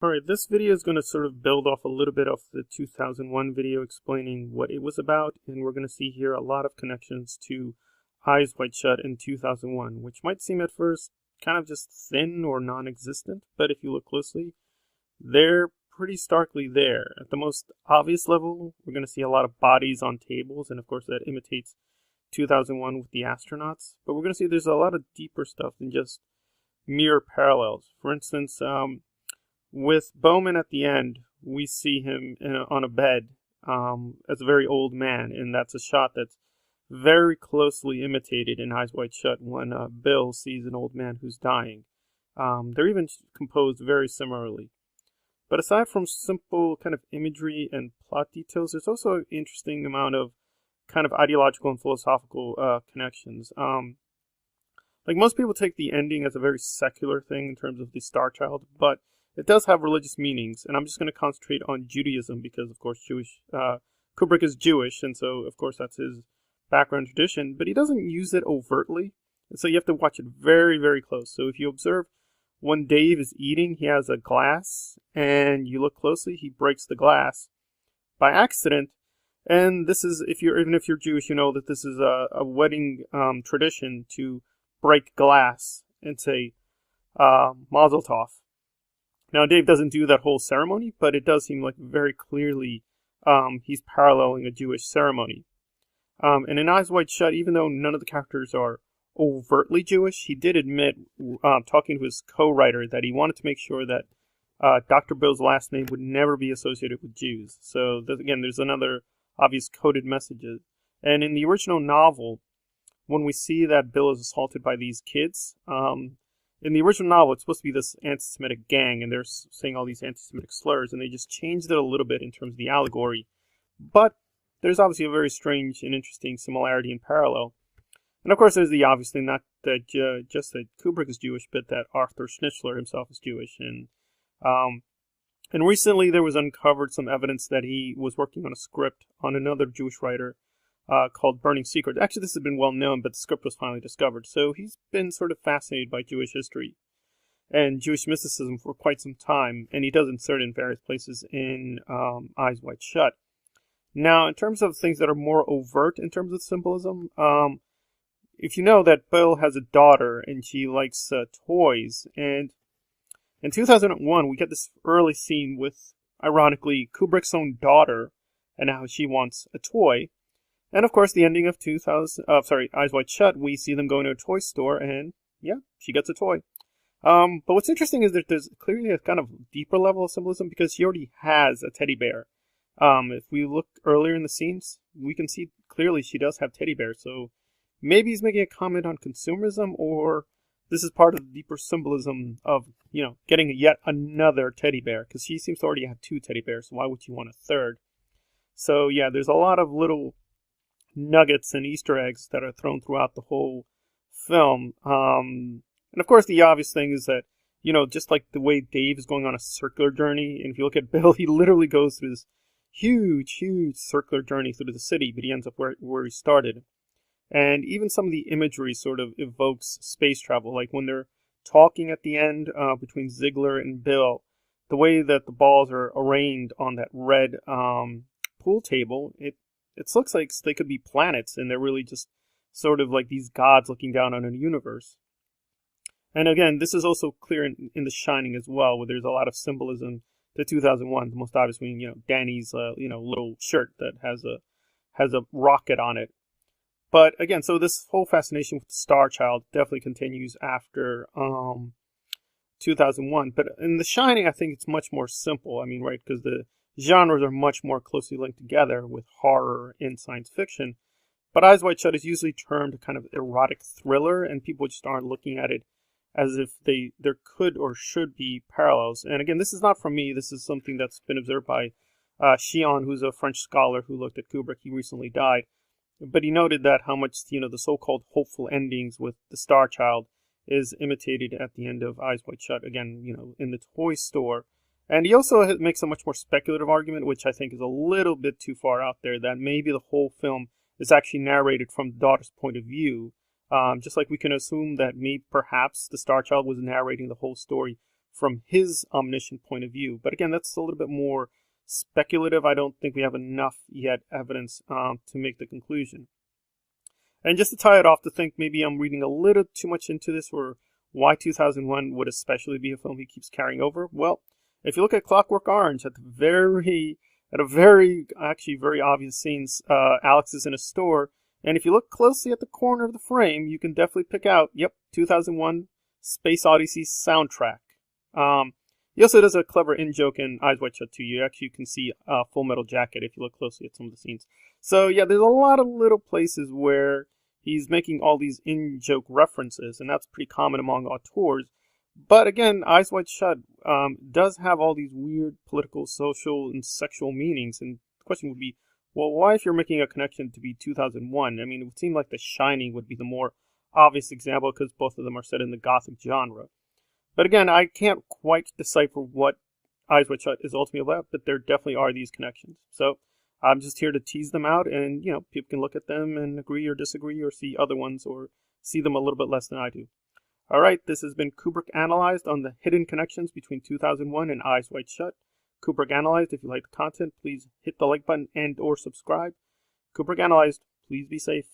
Alright, this video is going to sort of build off a little bit of the 2001 video explaining what it was about, and we're going to see here a lot of connections to Eyes Wide Shut in 2001, which might seem at first kind of just thin or non-existent, but if you look closely, they're pretty starkly there. At the most obvious level, we're going to see a lot of bodies on tables, and of course that imitates 2001 with the astronauts, but we're going to see there's a lot of deeper stuff than just mere parallels. For instance, with Bowman at the end, we see him on a bed as a very old man, and that's a shot that's very closely imitated in Eyes Wide Shut when Bill sees an old man who's dying. They're even composed very similarly. But aside from simple kind of imagery and plot details, there's also an interesting amount of kind of ideological and philosophical connections. Like most people take the ending as a very secular thing in terms of the Star Child, but it does have religious meanings, and I'm just going to concentrate on Judaism because, of course, Kubrick is Jewish, and so, of course, that's his background tradition, but he doesn't use it overtly, and so you have to watch it very, very close. So if you observe when Dave is eating, he has a glass, and you look closely, he breaks the glass by accident, and this is, even if you're Jewish, you know that this is a wedding tradition to break glass and say, Mazel Tov. Now, Dave doesn't do that whole ceremony, but it does seem like very clearly he's paralleling a Jewish ceremony. And in Eyes Wide Shut, even though none of the characters are overtly Jewish, he did admit, talking to his co-writer, that he wanted to make sure that Dr. Bill's last name would never be associated with Jews. So, again, there's another obvious coded message. And in the original novel, when we see that Bill is assaulted by these kids, in the original novel, it's supposed to be this anti-Semitic gang, and they're saying all these anti-Semitic slurs, and they just changed it a little bit in terms of the allegory. But there's obviously a very strange and interesting similarity and parallel. And of course, there's the obvious thing, not that just that Kubrick is Jewish, but that Arthur Schnitzler himself is Jewish. And recently there was uncovered some evidence that he was working on a script on another Jewish writer called Burning Secret. Actually, this has been well known, but the script was finally discovered. So he's been sort of fascinated by Jewish history and Jewish mysticism for quite some time, and he does insert it in various places in Eyes Wide Shut. Now, in terms of things that are more overt in terms of symbolism, if you know that Bill has a daughter and she likes toys, and in 2001 we get this early scene with, ironically, Kubrick's own daughter and how she wants a toy. And of course, the ending of Eyes Wide Shut, we see them going to a toy store, and yeah, she gets a toy. But what's interesting is that there's clearly a kind of deeper level of symbolism because she already has a teddy bear. If we look earlier in the scenes, we can see clearly she does have teddy bears. So maybe he's making a comment on consumerism, or this is part of the deeper symbolism of, getting yet another teddy bear, because she seems to already have two teddy bears. So why would you want a third? So yeah, there's a lot of little nuggets and Easter eggs that are thrown throughout the whole film. And of course, the obvious thing is that, just like the way Dave is going on a circular journey, and if you look at Bill, he literally goes through this huge, huge circular journey through the city, but he ends up where he started. And even some of the imagery sort of evokes space travel, like when they're talking at the end between Ziegler and Bill, the way that the balls are arranged on that red pool table, it looks like they could be planets, and they're really just sort of like these gods looking down on a universe. And again, this is also clear in The Shining as well, where there's a lot of symbolism to 2001. The most obvious being, Danny's, little shirt that has a rocket on it. But again, so this whole fascination with the Star Child definitely continues after 2001. But in The Shining, I think it's much more simple. I mean, right, because the genres are much more closely linked together with horror and science fiction. But Eyes Wide Shut is usually termed a kind of erotic thriller, and people just aren't looking at it as if there could or should be parallels. And again, this is not from me. This is something that's been observed by Chion, who's a French scholar who looked at Kubrick. He recently died. But he noted that how much, the so-called hopeful endings with the Star Child is imitated at the end of Eyes Wide Shut, again, in the toy store. And he also makes a much more speculative argument, which I think is a little bit too far out there, that maybe the whole film is actually narrated from the daughter's point of view. Just like we can assume that perhaps the Star Child was narrating the whole story from his omniscient point of view. But again, that's a little bit more speculative. I don't think we have enough yet evidence to make the conclusion. And just to tie it off, to think maybe I'm reading a little too much into this, or why 2001 would especially be a film he keeps carrying over. Well, if you look at Clockwork Orange, at a very obvious scenes, Alex is in a store, and if you look closely at the corner of the frame, you can definitely pick out, yep, 2001 Space Odyssey soundtrack. He also does a clever in-joke in Eyes Wide Shut 2. You actually can see Full Metal Jacket if you look closely at some of the scenes. So yeah, there's a lot of little places where he's making all these in-joke references, and that's pretty common among auteurs. But again, Eyes Wide Shut does have all these weird political, social, and sexual meanings. And the question would be, well, why, if you're making a connection to be 2001? I mean, it would seem like The Shining would be the more obvious example, because both of them are set in the Gothic genre. But again, I can't quite decipher what Eyes Wide Shut is ultimately about, but there definitely are these connections. So I'm just here to tease them out, and, people can look at them and agree or disagree, or see other ones, or see them a little bit less than I do. All right, this has been Kubrick Analyzed on the hidden connections between 2001 and Eyes Wide Shut. Kubrick Analyzed. If you like the content, please hit the like button and or subscribe. Kubrick Analyzed. Please be safe.